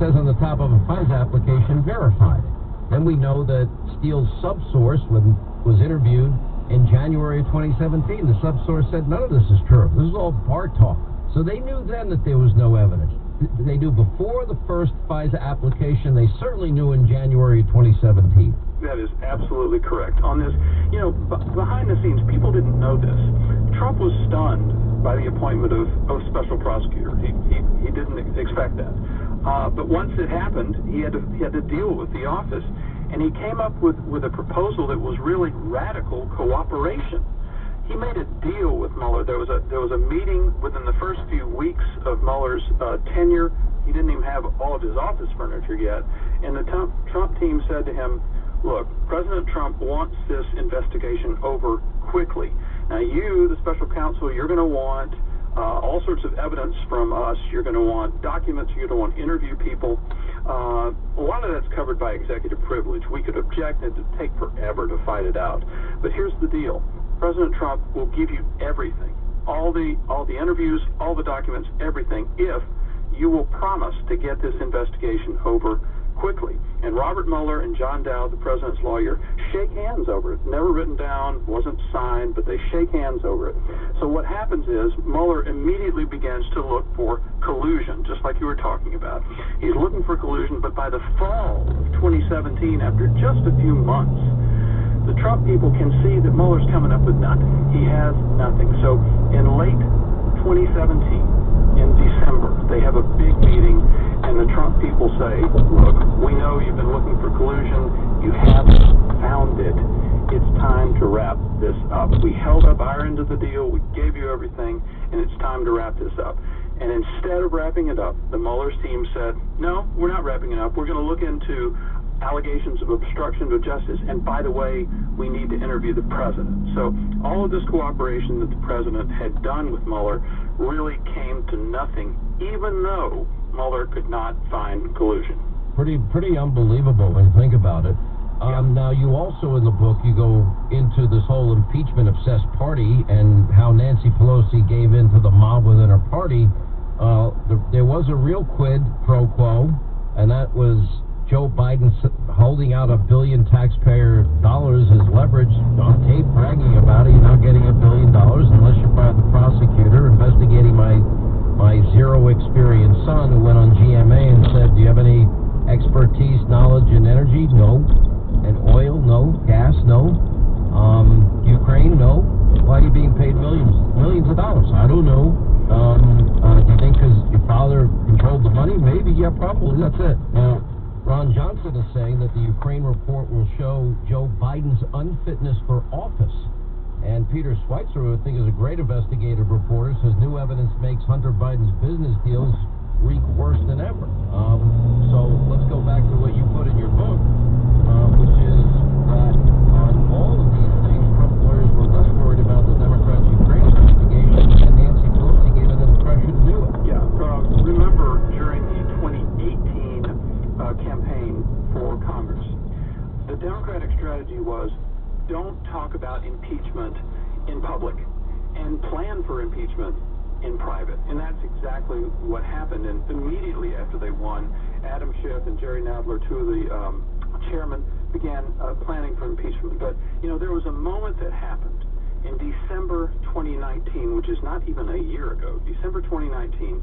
says on the top of a FISA application, verified. Then we know that Steele's subsource was interviewed in January of 2017. The subsource said none of this is true. This is all bar talk. So they knew then that there was no evidence. They knew before the first FISA application. They certainly knew in January 2017. That is absolutely correct. On this, behind the scenes, people didn't know this. Trump was stunned by the appointment of special prosecutor. He didn't expect that. But once it happened, he had to deal with the office, and he came up with a proposal that was really radical cooperation. He made a deal with Mueller. There was a meeting within the first few weeks of Mueller's tenure. He didn't even have all of his office furniture yet, and the Trump team said to him, "Look, President Trump wants this investigation over quickly. Now you, the special counsel, you're going to want all sorts of evidence from us. You're going to want documents. You're going to want interview people. A lot of that's covered by executive privilege. We could object, and it'd take forever to fight it out. But here's the deal. President Trump will give you everything, all the interviews, all the documents, everything, if you will promise to get this investigation over quickly." And Robert Mueller and John Dowd, the president's lawyer, shake hands over it. Never written down, wasn't signed, but they shake hands over it. So what happens is Mueller immediately begins to look for collusion, just like you were talking about. He's looking for collusion, but by the fall of 2017, after just a few months, the Trump people can see that Mueller's coming up with nothing. He has nothing. So in late 2017, in December, they have a big meeting, and the Trump people say, "Look, we know you've been looking for collusion. You haven't found it. It's time to wrap this up. We held up our end of the deal. We gave you everything, and it's time to wrap this up." And instead of wrapping it up, the Mueller's team said, "No, we're not wrapping it up. We're going to look into allegations of obstruction to justice, and by the way, we need to interview the president." So all of this cooperation that the president had done with Mueller really came to nothing, even though Mueller could not find collusion. Pretty unbelievable when you think about it. Now, you also in the book, you go into this whole impeachment-obsessed party and how Nancy Pelosi gave in to the mob within her party. There was a real quid pro quo, and that was Joe Biden holding out $1 billion taxpayer dollars as leverage on tape, bragging about it. You're not getting $1 billion unless you're by the prosecutor investigating my zero experience son who went on GMA and said, "Do you have any expertise, knowledge in energy?" No. And oil? No. Gas? No. Ukraine? No. Why are you being paid millions of dollars? I don't know. Do you think because your father controlled the money? Maybe. Yeah, probably. That's it. Now, Ron Johnson is saying that the Ukraine report will show Joe Biden's unfitness for office. And Peter Schweitzer, who I think is a great investigative reporter, says new evidence makes Hunter Biden's business deals reek worse than ever. So let's go back to what you put in your book, which is that on all of these things, Trump lawyers were less worried about the Democrats' Ukraine investigation, and Nancy Pelosi gave them the pressure to do it. Yeah, remember during the 2018 campaign for Congress, the Democratic strategy was don't talk about impeachment in public and plan for impeachment in private. And that's exactly what happened. And immediately after they won, Adam Schiff and Jerry Nadler, two of the chairmen, began planning for impeachment. But, there was a moment that happened in December 2019, which is not even a year ago. December 2019,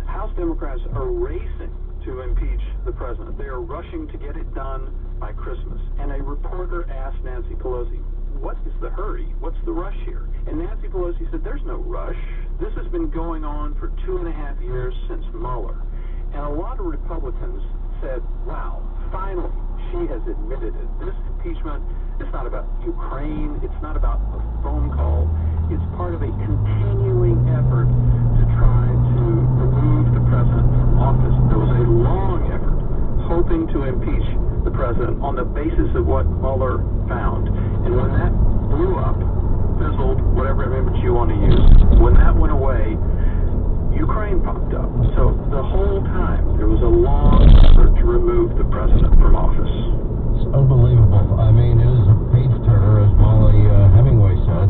House Democrats are racing to impeach the president. They are rushing to get it done by Christmas. And a reporter asked Nancy Pelosi, "What is the hurry? What's the rush here?" And Nancy Pelosi said, "There's no rush. This has been going on for 2.5 years since Mueller." And a lot of Republicans said, "Wow, finally, she has admitted it. This impeachment is not about Ukraine. It's not about a phone call. It's part of a continuing effort to try to remove the president from office." There was a long effort hoping to impeach the president on the basis of what Mueller found. And when that blew up, fizzled, whatever image you want to use, when that went away, Ukraine popped up. So the whole time there was a long effort to remove the president from office. It's unbelievable. I mean, it is a page turner, as Molly Hemingway said.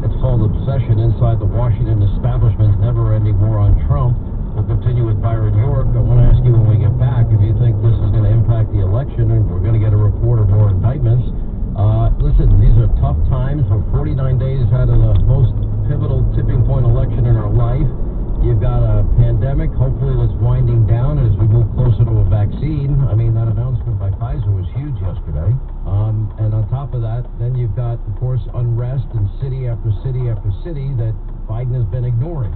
It's called Obsession Inside the Washington Establishment's Never-Ending War on Trump. We'll continue with Byron York. I want to ask you when we get back. after city after city that Biden has been ignoring.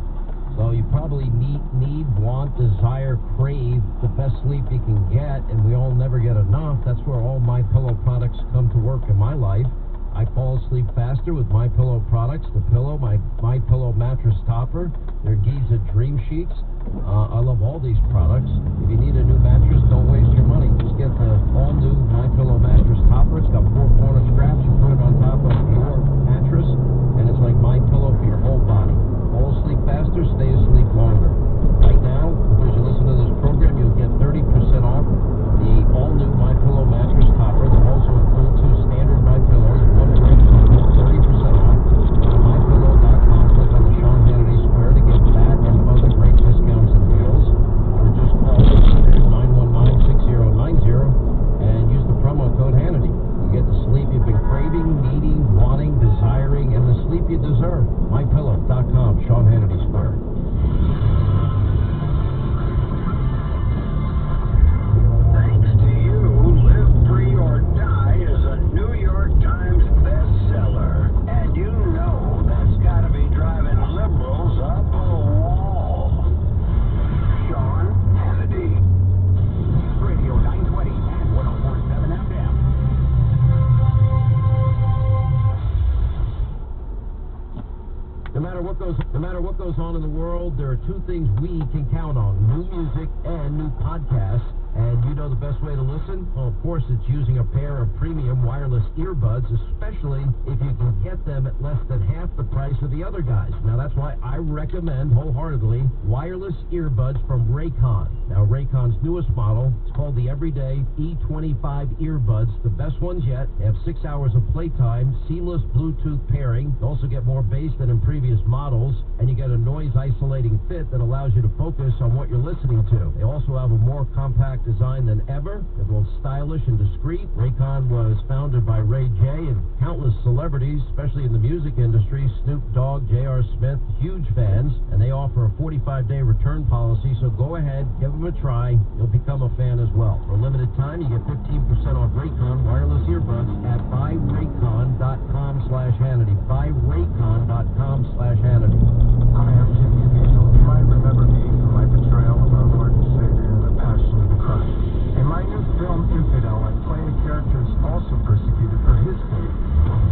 So you probably need, want, desire, crave the best sleep you can get, and we all never get enough. That's where all MyPillow products come to work in my life. I fall asleep faster with MyPillow products. The pillow, my MyPillow mattress topper, their Giza Dream Sheets. I love all these products. If you need a new mattress, don't waste your money. Just get the all-new MyPillow mattress topper. It's got 4 corner straps. You put it on top of your mattress, and it's like MyPillow for your whole body. Fall asleep faster, stay asleep longer. Right now, as you listen to this program, you'll get 30% off the all-new MyPillow mattress topper. They'll also include 2 standard MyPillows, 1 great combo, 30% off. Go to MyPillow.com, click on the Sean Hannity Square to get that and other great discounts and deals. Or just call 800-919-6090 and use the promo code Hannity. You get the sleep you've been craving, needing, wanting, desiring, and the sleep you deserve. MyPillow.com, Sean Hannity Square. Thanks to you, Live Free or Die is a New York Times bestseller. And you know that's gotta be driving liberals up a wall. Sean Hannity. News Radio 920 and 104.7 FM. No matter what goes on in the world, there are 2 things we can count on: new music and new podcasts. And you know the best way to listen? Well, of course, it's using a pair of premium wireless earbuds, especially if you can get them at less than half the price of the other guys. Now, that's why I recommend wholeheartedly wireless earbuds from Raycon. Now, Raycon's newest model is called the Everyday E25 earbuds, the best ones yet. They have 6 hours of playtime, seamless Bluetooth pairing. You also get more bass than in previous models, and you get a noise-isolating fit that allows you to focus on what you're listening to. They also have a more compact design than ever. They're both stylish and discreet. Raycon was founded by Ray J and countless celebrities, especially in the music industry. Snoop Dogg, J.R. Smith, huge fans, and they offer a 45-day return policy, so go ahead, give them a try. You'll become a fan as well. For a limited time, you get 15% off Raycon wireless earbuds at buyraycon.com/Hannity. buyraycon.com/Hannity. Hi, I'm Jim Caviezel. You might remember me from my portrayal of our Lord and Savior in The Passion of the Christ. In my new film, Infidel, I play a character who's also persecuted for his faith.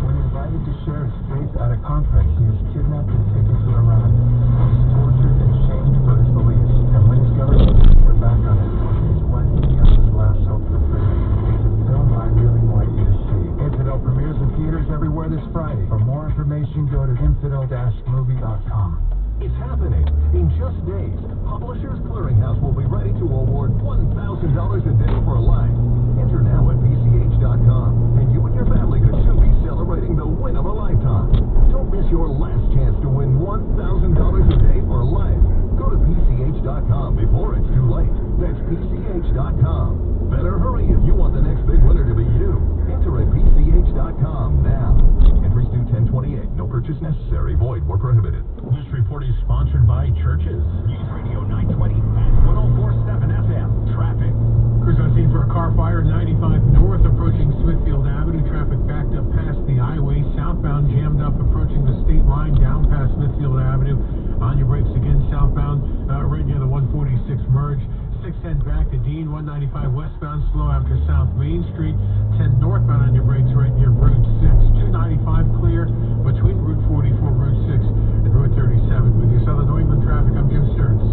When invited to share his faith at a conference, he is kidnapped and taken to Iran. He's tortured and shamed for his beliefs. And when his government put back on it, is when he has his last hope for freedom. It's a film I really want you to see. Infidel premieres in theaters everywhere this Friday. For more information, go to infidel-movie.com. It's happening. In just days, Publishers Clearinghouse will be ready to award $1,000 a day for life. Enter now at PCH.com, and you and your family could soon be celebrating the win of a lifetime. Don't miss your last chance to win $1,000 a day for life. Go to PCH.com before it's too late. That's PCH.com. Better hurry if you want the next big winner to be you. Enter at PCH.com now. Entries due 10/28. No purchase necessary. Void where prohibited. This report is sponsored by Churches. News Radio 920 and 104.7 FM. Traffic. Crews on scene for a car fire at 95 North approaching Smithfield Avenue. Traffic backed up past the highway. Southbound jammed up approaching the state line down past Smithfield Avenue. On your brakes again southbound right near the 146 merge. 610 back to Dean. 195 westbound slow after South Main Street. 10 northbound on your brakes right near Route 6. 295 clear between Route 44, Route 6, and Route 37. With your Southern New England traffic, I'm Jim Stearns.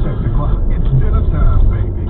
6 o'clock. It's dinner time, baby.